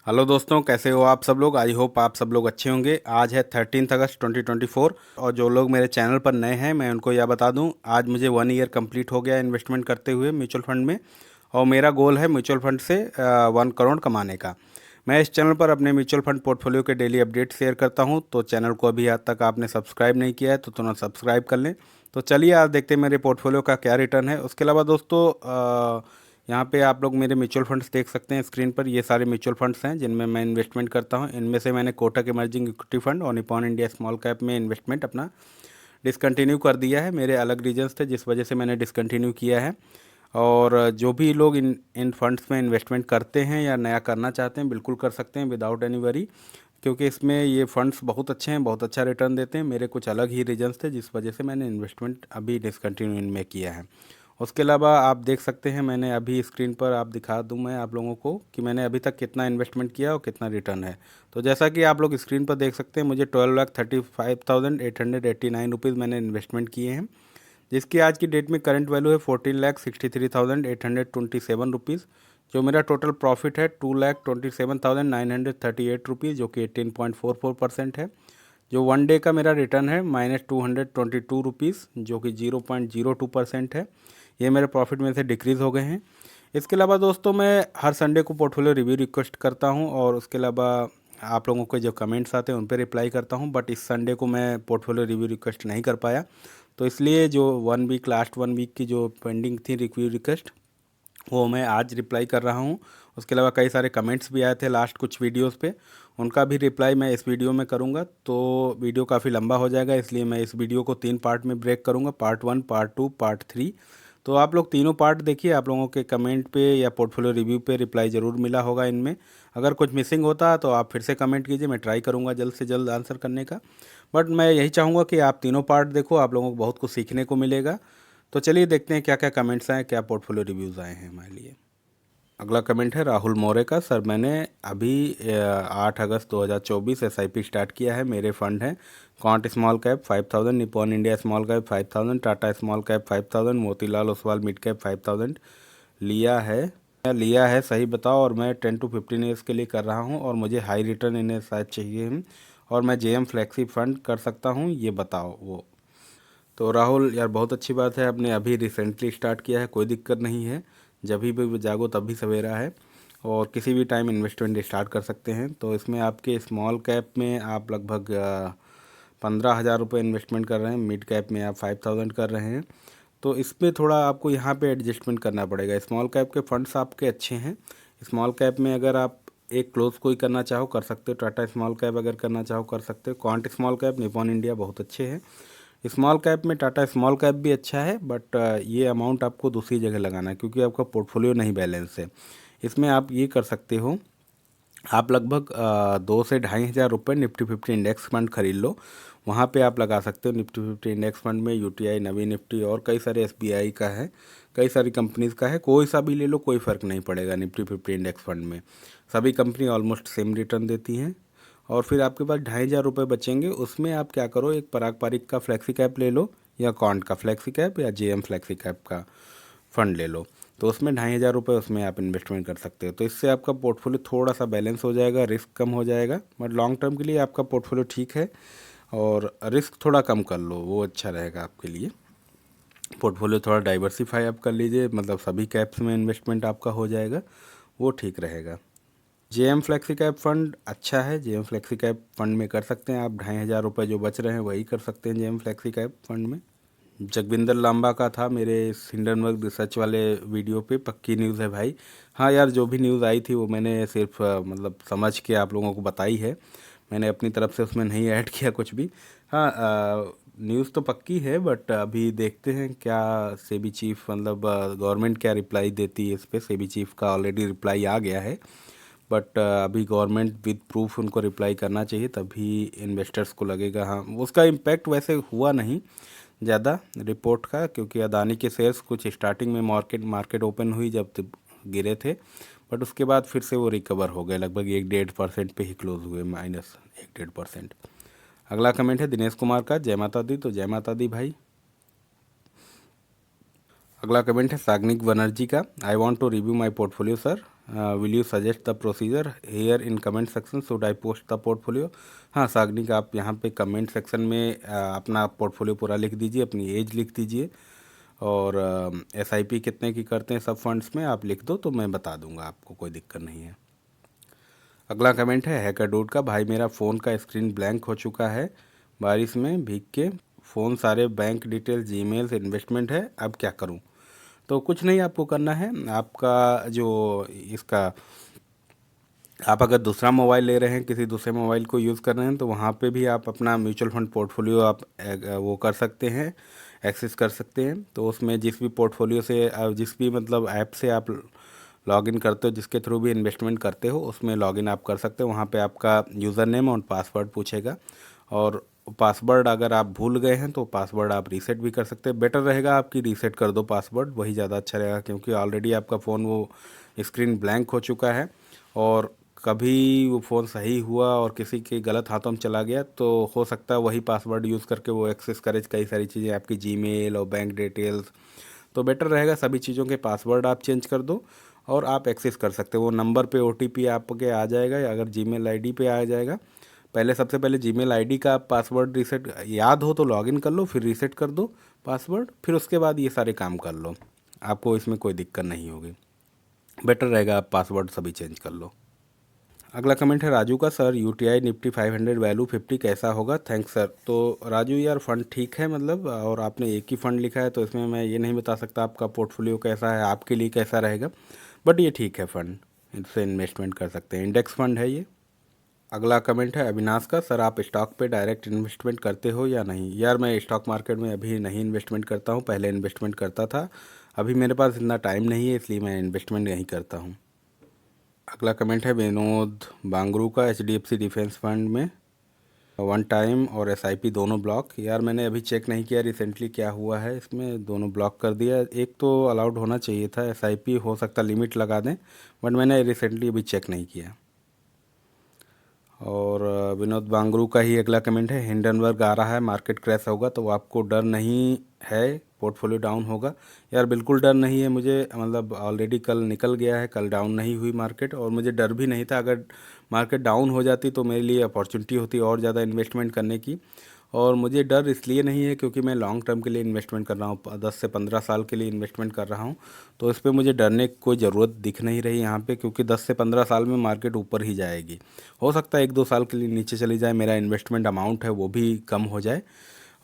Hello दोस्तों, कैसे हो आप सब लोग। आई होप आप सब लोग अच्छे होंगे। आज है 13 अगस्त 2024 और जो लोग मेरे चैनल पर नए हैं मैं उनको यह बता दूं, आज मुझे 1 ईयर कंप्लीट हो गया इन्वेस्टमेंट करते हुए म्यूचुअल फंड में। और मेरा गोल है म्यूचुअल फंड से 1 करोड़ कमाने का। मैं इस चैनल पर अपने म्यूचुअल फंड पोर्टफोलियो के डेली अपडेट शेयर करता हूं, तो चैनल को अभी आज तक आपने सब्सक्राइब नहीं किया है तो तुरंत सब्सक्राइब कर लें। तो चलिए आज देखते हैं मेरे पोर्टफोलियो का क्या रिटर्न है। उसके अलावा दोस्तों, यहाँ पे आप लोग मेरे म्यूचुअल फंड्स देख सकते हैं स्क्रीन पर। ये सारे म्यूचुअल फंड्स हैं जिनमें मैं इन्वेस्टमेंट करता हूँ। इनमें से मैंने कोटक इमर्जिंग इक्विटी फंड और निपॉन इंडिया स्मॉल कैप में इन्वेस्टमेंट अपना डिसकंटिन्यू कर दिया है। मेरे अलग रीजंस थे जिस वजह से मैंने डिसकंटिन्यू किया है। और जो भी लोग इन इन फंड्स में इन्वेस्टमेंट करते हैं या नया करना चाहते हैं बिल्कुल कर सकते हैं विदाउट एनी वरी, क्योंकि इसमें ये फंड्स बहुत अच्छे हैं, बहुत अच्छा रिटर्न देते हैं। मेरे कुछ अलग ही रीजंस थे जिस वजह से मैंने इन्वेस्टमेंट अभी डिसकंटिन्यू इनमें किया है। उसके अलावा आप देख सकते हैं, मैंने अभी स्क्रीन पर आप दिखा दूं मैं आप लोगों को कि मैंने अभी तक कितना इन्वेस्टमेंट किया और कितना रिटर्न है। तो जैसा कि आप लोग स्क्रीन पर देख सकते हैं, मुझे 12,35,889 रुपीज़ मैंने इन्वेस्टमेंट किए हैं, जिसकी आज की डेट में करंट वैल्यू है 14,63,827 रुपीज़। जो मेरा टोटल प्रॉफिट है 2,27,938 रुपीज़, जो कि 18.44% है। जो 1 डे का मेरा रिटर्न है -222 रुपीज़, जो कि 0.02% है। ये मेरे प्रॉफिट में से डिक्रीज़ हो गए हैं। इसके अलावा दोस्तों, मैं हर संडे को पोर्टफोलियो रिव्यू रिक्वेस्ट करता हूँ और उसके अलावा आप लोगों के जो कमेंट्स आते हैं उन पर रिप्लाई करता हूँ। बट इस संडे को मैं पोर्टफोलियो रिव्यू रिक्वेस्ट नहीं कर पाया, तो इसलिए जो 1 वीक लास्ट 1 वीक की जो पेंडिंग थी रिव्यू रिक्वेस्ट, वो मैं आज रिप्लाई कर रहा हूँ। उसके अलावा कई सारे कमेंट्स भी आए थे लास्ट कुछ वीडियोस पे, उनका भी रिप्लाई मैं इस वीडियो में करूँगा। तो वीडियो काफ़ी लंबा हो जाएगा, इसलिए मैं इस वीडियो को 3 पार्ट में ब्रेक करूँगा, पार्ट 1, पार्ट 2, पार्ट 3। तो आप लोग तीनों पार्ट देखिए, आप लोगों के कमेंट पे या पोर्टफोलियो रिव्यू पे रिप्लाई ज़रूर मिला होगा इनमें। अगर कुछ मिसिंग होता है तो आप फिर से कमेंट कीजिए, मैं ट्राई करूँगा जल्द से जल्द आंसर करने का। बट मैं यही चाहूँगा कि आप तीनों पार्ट देखो, आप लोगों को बहुत कुछ सीखने को मिलेगा। तो चलिए देखते हैं क्या क्या कमेंट्स आए, क्या पोर्टफोलियो रिव्यूज़ आए हैं हमारे लिए। अगला कमेंट है राहुल मौर्य का। सर, मैंने अभी 8 अगस्त 2024 SIP स्टार्ट किया है। मेरे फंड हैं quant small cap 5,000, Nippon India small cap 5,000, Tata small cap 5,000, Motilal Oswal mid cap 5,000 लिया है सही बताओ। और मैं 10 to 15 ईयर्स के लिए कर रहा हूँ और मुझे हाई रिटर्न इन्हें शायद चाहिए हैं, और मैं JM फ्लेक्सी फंड कर सकता हूँ, ये बताओ वो। तो राहुल यार, बहुत अच्छी बात है, आपने अभी रिसेंटली स्टार्ट किया है, कोई दिक्कत नहीं है। जब भी जागो तभी सवेरा है, और किसी भी टाइम इन्वेस्टमेंट स्टार्ट कर सकते हैं। तो इसमें आपके स्मॉल कैप में आप लगभग 15,000 रुपये इन्वेस्टमेंट कर रहे हैं, मिड कैप में आप 5,000 कर रहे हैं। तो इसमें थोड़ा आपको यहाँ पे एडजस्टमेंट करना पड़ेगा। स्मॉल कैप के फंड्स आपके अच्छे हैं। स्मॉल कैप में अगर आप एक क्लोज कोई करना चाहो कर सकते हो, टाटा स्मॉल कैप अगर करना चाहो कर सकते हो, quant small cap, Nippon India बहुत अच्छे हैं। स्मॉल कैप में टाटा स्मॉल कैप भी अच्छा है, बट ये अमाउंट आपको दूसरी जगह लगाना है क्योंकि आपका पोर्टफोलियो नहीं बैलेंस है। इसमें आप ये कर सकते हो, आप लगभग 2 से 2,500 रुपये निफ्टी 50 इंडेक्स फंड खरीद लो। वहाँ पे आप लगा सकते हो। निफ्टी 50 इंडेक्स फंड में UTI, नवीन निफ्टी और कई सारे SBI का है, कई सारी कंपनीज़ का है। कोई सा भी ले लो, कोई फ़र्क नहीं पड़ेगा। निफ्टी 50 इंडेक्स फंड में सभी कंपनी ऑलमोस्ट सेम रिटर्न देती हैं। और फिर आपके पास 2,500 रुपये बचेंगे, उसमें आप क्या करो, एक पराग पारिक का फ्लेक्सी कैप ले लो, या कॉन्ट का फ्लेक्सी कैप, या JM फ्लेक्सी कैप का फ़ंड ले लो। तो उसमें 2,500 रुपये उसमें आप इन्वेस्टमेंट कर सकते हो। तो इससे आपका पोर्टफोलियो थोड़ा सा बैलेंस हो जाएगा, रिस्क कम हो जाएगा। बट लॉन्ग टर्म के लिए आपका पोर्टफोलियो ठीक है, और रिस्क थोड़ा कम कर लो, वो अच्छा रहेगा आपके लिए। पोर्टफोलियो थोड़ा डाइवर्सिफाई आप कर लीजिए, मतलब सभी कैप्स में इन्वेस्टमेंट आपका हो जाएगा, वो ठीक रहेगा। JM फ्लेक्सी कैप फंड अच्छा है, JM फ्लेक्सी कैप फंड में कर सकते हैं आप। 2,500 रुपये जो बच रहे हैं वही कर सकते हैं JM फ्लेक्सी कैप फंड में। जगविंदर लांबा का था मेरे हिंडनबर्ग रिसर्च वाले वीडियो पे, पक्की न्यूज़ है भाई। हाँ यार, जो भी न्यूज़ आई थी वो मैंने सिर्फ मतलब समझ के आप लोगों को बताई है, मैंने अपनी तरफ से उसमें नहीं ऐड किया कुछ भी। हाँ, न्यूज़ तो पक्की है, बट अभी देखते हैं क्या सेबी चीफ, मतलब गवर्नमेंट क्या रिप्लाई देती है इस पर। सेबी चीफ का ऑलरेडी रिप्लाई आ गया है, बट अभी गवर्नमेंट विद प्रूफ उनको रिप्लाई करना चाहिए, तभी इन्वेस्टर्स को लगेगा। हाँ, उसका इम्पैक्ट वैसे हुआ नहीं ज़्यादा रिपोर्ट का, क्योंकि अदानी के शेयर्स कुछ स्टार्टिंग में मार्केट ओपन हुई जब गिरे थे, बट उसके बाद फिर से वो रिकवर हो गए, लगभग 1-1.5% पे ही क्लोज हुए, -1-1.5%। अगला कमेंट है दिनेश कुमार का, जय माता दी। तो जय माता दी भाई। अगला कमेंट है साग्निक बनर्जी का, I want to review my portfolio sir, will you suggest the procedure here in comment section should I post the portfolio. हाँ सागनिक, आप यहाँ पे कमेंट सेक्शन में अपना पोर्टफोलियो पूरा लिख दीजिए, अपनी एज लिख दीजिए और SIP कितने की करते हैं सब फंड्स में आप लिख दो तो मैं बता दूंगा आपको, कोई दिक्कत नहीं है। अगला कमेंट है हैकर डूड का, भाई मेरा फ़ोन का स्क्रीन ब्लैंक हो चुका है बारिश में भीग के, फ़ोन सारे बैंक डिटेल जीमेल इन्वेस्टमेंट है, अब क्या करूं? तो कुछ नहीं आपको करना है, आपका जो इसका आप अगर दूसरा मोबाइल ले रहे हैं, किसी दूसरे मोबाइल को यूज़ कर रहे हैं, तो वहाँ पे भी आप अपना म्यूचुअल फंड पोर्टफोलियो आप वो कर सकते हैं, एक्सेस कर सकते हैं। तो उसमें जिस भी पोर्टफोलियो से जिस भी मतलब ऐप से आप लॉगिन करते हो, जिसके थ्रू भी इन्वेस्टमेंट करते हो, उसमें लॉगिन आप कर सकते हो। वहाँ पे आपका यूज़र नेम और पासवर्ड पूछेगा, और पासवर्ड अगर आप भूल गए हैं तो पासवर्ड आप रीसेट भी कर सकते हैं। बेटर रहेगा आपकी रीसेट कर दो पासवर्ड, वही ज़्यादा अच्छा रहेगा, क्योंकि ऑलरेडी आपका फ़ोन वो स्क्रीन ब्लैंक हो चुका है, और कभी वो फ़ोन सही हुआ और किसी के गलत हाथों में चला गया तो हो सकता है वही पासवर्ड यूज़ करके वो एक्सेस करे कई सारी चीज़ें, आपकी जीमेल और बैंक डिटेल्स। तो बेटर रहेगा सभी चीज़ों के पासवर्ड आप चेंज कर दो और आप एक्सेस कर सकते हो। वो नंबर पे OTP आपके आ जाएगा, या अगर जीमेल आईडी पे आ जाएगा। पहले सबसे पहले जीमेल आईडी का आप पासवर्ड रीसेट याद हो तो लॉगिन कर लो, फिर रीसेट कर दो पासवर्ड, फिर उसके बाद ये सारे काम कर लो, आपको इसमें कोई दिक्कत नहीं होगी। बेटर रहेगा आप पासवर्ड सभी चेंज कर लो। अगला कमेंट है राजू का, सर UTI निफ्टी 500 वैल्यू 50 कैसा होगा, थैंक्स सर। तो राजू यार फंड ठीक है मतलब, और आपने एक ही फ़ंड लिखा है तो इसमें मैं ये नहीं बता सकता आपका पोर्टफोलियो कैसा है, आपके लिए कैसा रहेगा, बट ये ठीक है फ़ंड, इससे इन्वेस्टमेंट कर सकते हैं, इंडेक्स फ़ंड है ये। अगला कमेंट है अविनाश का, सर आप स्टॉक पे डायरेक्ट इन्वेस्टमेंट करते हो या नहीं? यार मैं स्टॉक मार्केट में अभी नहीं इन्वेस्टमेंट करता हूँ, पहले इन्वेस्टमेंट करता था, अभी मेरे पास इतना टाइम नहीं है इसलिए मैं इन्वेस्टमेंट नहीं करता हूँ। अगला कमेंट है विनोद बांगरू का, HDFC डिफेंस फंड में वन टाइम और SIP दोनों ब्लॉक। यार मैंने अभी चेक नहीं किया रिसेंटली क्या हुआ है, इसमें दोनों ब्लॉक कर दिया, एक तो अलाउड होना चाहिए था, SIP हो सकता लिमिट लगा दें, बट मैंने रिसेंटली अभी चेक नहीं किया। और विनोद बांगरू का ही अगला कमेंट है, हिंडनबर्ग आ रहा है, मार्केट क्रैश होगा तो आपको डर नहीं है पोर्टफोलियो डाउन होगा? यार बिल्कुल डर नहीं है मुझे, मतलब ऑलरेडी कल निकल गया है, कल डाउन नहीं हुई मार्केट, और मुझे डर भी नहीं था। अगर मार्केट डाउन हो जाती तो मेरे लिए अपॉर्चुनिटी होती और ज़्यादा इन्वेस्टमेंट करने की, और मुझे डर इसलिए नहीं है क्योंकि मैं लॉन्ग टर्म के लिए इन्वेस्टमेंट कर रहा हूँ, 10 से 15 साल के लिए इन्वेस्टमेंट कर रहा हूँ, तो इस पर मुझे डरने की कोई ज़रूरत दिख नहीं रही यहाँ पे, क्योंकि 10 से 15 साल में मार्केट ऊपर ही जाएगी। हो सकता है 1-2 साल के लिए नीचे चली जाए, मेरा इन्वेस्टमेंट अमाउंट है वो भी कम हो जाए,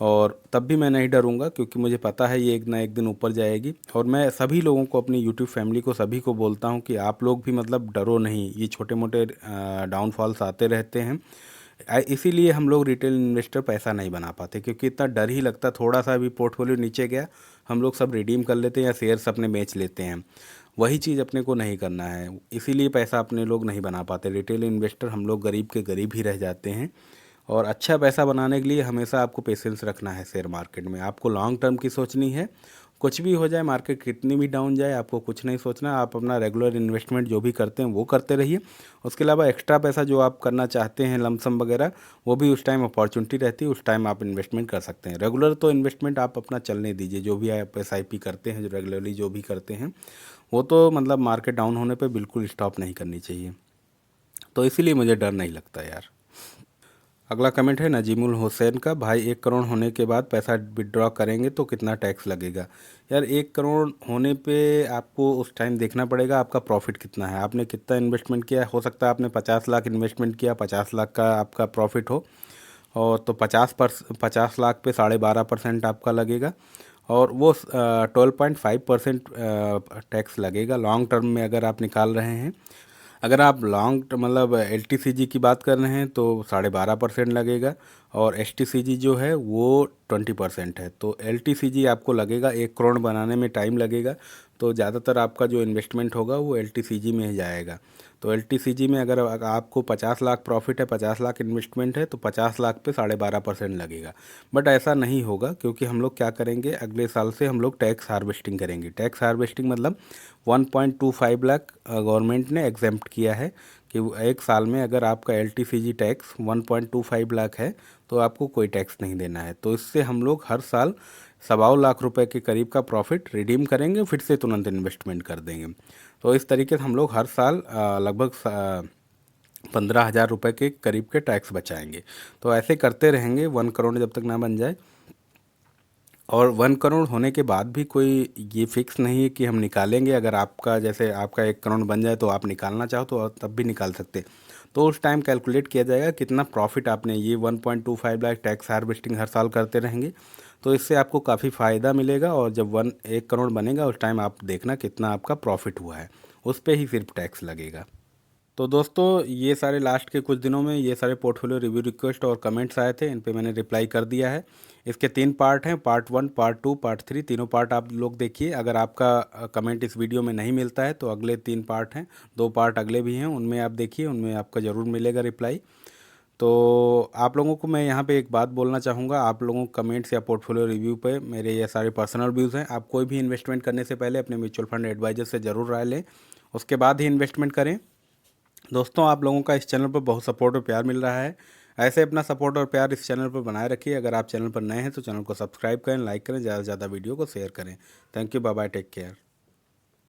और तब भी मैं नहीं डरूंगा, क्योंकि मुझे पता है ये एक ना एक दिन ऊपर जाएगी। और मैं सभी लोगों को, अपनी यूट्यूब फैमिली को, सभी को बोलता हूँ कि आप लोग भी मतलब डरो नहीं, ये छोटे मोटे डाउनफॉल्स आते रहते हैं, इसीलिए हम लोग रिटेल इन्वेस्टर पैसा नहीं बना पाते, क्योंकि इतना डर ही लगता, थोड़ा सा भी पोर्टफोलियो नीचे गया हम लोग सब रिडीम कर लेते हैं या शेयर्स अपने बेच लेते हैं। वही चीज़ अपने को नहीं करना है, इसीलिए पैसा अपने लोग नहीं बना पाते, रिटेल इन्वेस्टर हम लोग गरीब के गरीब ही रह जाते हैं। और अच्छा पैसा बनाने के लिए हमेशा आपको पेशेंस रखना है, शेयर मार्केट में आपको लॉन्ग टर्म की सोचनी है, कुछ भी हो जाए, मार्केट कितनी भी डाउन जाए, आपको कुछ नहीं सोचना, आप अपना रेगुलर इन्वेस्टमेंट जो भी करते हैं वो करते रहिए। उसके अलावा एक्स्ट्रा पैसा जो आप करना चाहते हैं, लमसम वगैरह, वो भी उस टाइम अपॉर्चुनिटी रहती है, उस टाइम आप इन्वेस्टमेंट कर सकते हैं। रेगुलर तो इन्वेस्टमेंट आप अपना चलने दीजिए, जो भी आप SIP करते हैं, जो रेगुलरली जो भी करते हैं, वो तो मतलब मार्केट डाउन होने पर बिल्कुल स्टॉप नहीं करनी चाहिए, तो इसीलिए मुझे डर नहीं लगता यार। अगला कमेंट है नजीमुल हुसैन का, भाई 1 करोड़ होने के बाद पैसा विड्रॉ करेंगे तो कितना टैक्स लगेगा? यार 1 करोड़ होने पे आपको उस टाइम देखना पड़ेगा आपका प्रॉफिट कितना है, आपने कितना इन्वेस्टमेंट किया है। हो सकता है आपने 50 लाख इन्वेस्टमेंट किया, 50 लाख का आपका प्रॉफिट हो, और तो 50 लाख पे 12.5% आपका लगेगा, और वो 12.5% टैक्स लगेगा लॉन्ग टर्म में अगर आप निकाल रहे हैं। अगर आप लॉन्ग मतलब LTCG की बात कर रहे हैं तो 12.5% लगेगा, और STCG जो है वो 20% है। तो LTCG आपको लगेगा, 1 करोड़ बनाने में टाइम लगेगा, तो ज़्यादातर आपका जो इन्वेस्टमेंट होगा वो LTCG में ही जाएगा। तो LTCG में अगर आपको 50 लाख प्रॉफिट है, 50 लाख इन्वेस्टमेंट है, तो 50 लाख पे 12.5% लगेगा। बट ऐसा नहीं होगा, क्योंकि हम लोग क्या करेंगे, अगले साल से हम लोग टैक्स हार्वेस्टिंग करेंगे। टैक्स हार्वेस्टिंग मतलब 1.25 लाख गवर्नमेंट ने एग्जेम्प्ट किया है कि एक साल में अगर आपका LTCG टैक्स 1.25 लाख है तो आपको कोई टैक्स नहीं देना है। तो इससे हम लोग हर साल 1.25 लाख रुपए के करीब का प्रॉफिट रिडीम करेंगे, फिर से तुरंत इन्वेस्टमेंट कर देंगे। तो इस तरीके से हम लोग हर साल लगभग 15,000 रुपये के करीब के टैक्स बचाएंगे। तो ऐसे करते रहेंगे 1 करोड़ जब तक ना बन जाए। और 1 करोड़ होने के बाद भी कोई ये फिक्स नहीं है कि हम निकालेंगे। अगर आपका जैसे आपका 1 करोड़ बन जाए तो आप निकालना चाहो तो तब भी निकाल सकते। तो उस टाइम कैलकुलेट किया जाएगा कितना प्रॉफिट आपने, ये 1.25 लाख टैक्स हार्वेस्टिंग हर साल करते रहेंगे तो इससे आपको काफ़ी फ़ायदा मिलेगा। और जब 1 करोड़ बनेगा उस टाइम आप देखना कितना आपका प्रॉफिट हुआ है, उस पर ही सिर्फ टैक्स लगेगा। तो दोस्तों ये सारे लास्ट के कुछ दिनों में ये सारे पोर्टफोलियो रिव्यू रिक्वेस्ट और कमेंट्स आए थे, इन पे मैंने रिप्लाई कर दिया है। इसके 3 पार्ट हैं, पार्ट 1, पार्ट 2, पार्ट 3, तीनों पार्ट आप लोग देखिए। अगर आपका कमेंट इस वीडियो में नहीं मिलता है तो अगले 3 पार्ट हैं, 2 पार्ट अगले भी हैं, उनमें आप देखिए, उनमें आपका ज़रूर मिलेगा रिप्लाई। तो आप लोगों को मैं यहाँ पे एक बात बोलना चाहूँगा, आप लोगों को कमेंट्स या पोर्टफोलियो रिव्यू पे मेरे ये सारे पर्सनल व्यूज़ हैं। आप कोई भी इन्वेस्टमेंट करने से पहले अपने म्यूचुअल फंड एडवाइज़र से ज़रूर राय लें, उसके बाद ही इन्वेस्टमेंट करें। दोस्तों आप लोगों का इस चैनल पर बहुत सपोर्ट और प्यार मिल रहा है। ऐसे अपना सपोर्ट और प्यार इस चैनल पर बनाए रखिए। अगर आप चैनल पर नए हैं तो चैनल को सब्सक्राइब करें, लाइक करें, ज़्यादा से ज़्यादा वीडियो को शेयर करें। Thank you, bye bye, take care.